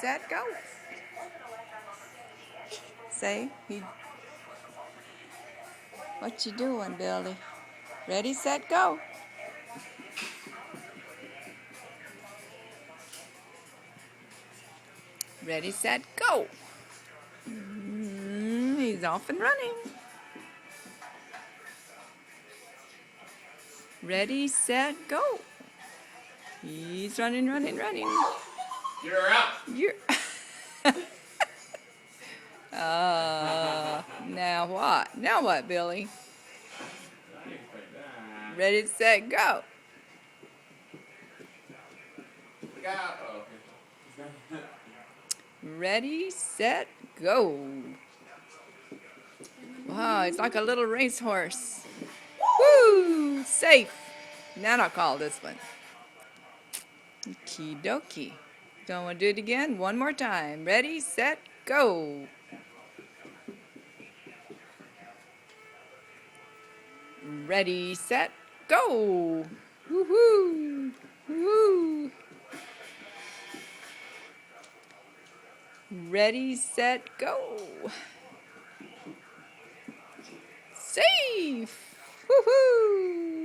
set, go. Say, what you doing, Billy? Ready, set, go. Ready, set, go. He's off and running. Ready, set, go. He's running. You're up. Now what? Now what, Billy? Ready, set, go. Look out. Oh, okay. Ready, set, go. Wow, it's like a little racehorse. Woo! Safe. Now I'll call this one. Okie dokie. Don't want to do it again? One more time. Ready, set, go. Ready, set, go. Woohoo! Woo! Ready, set, go. Safe! Woohoo!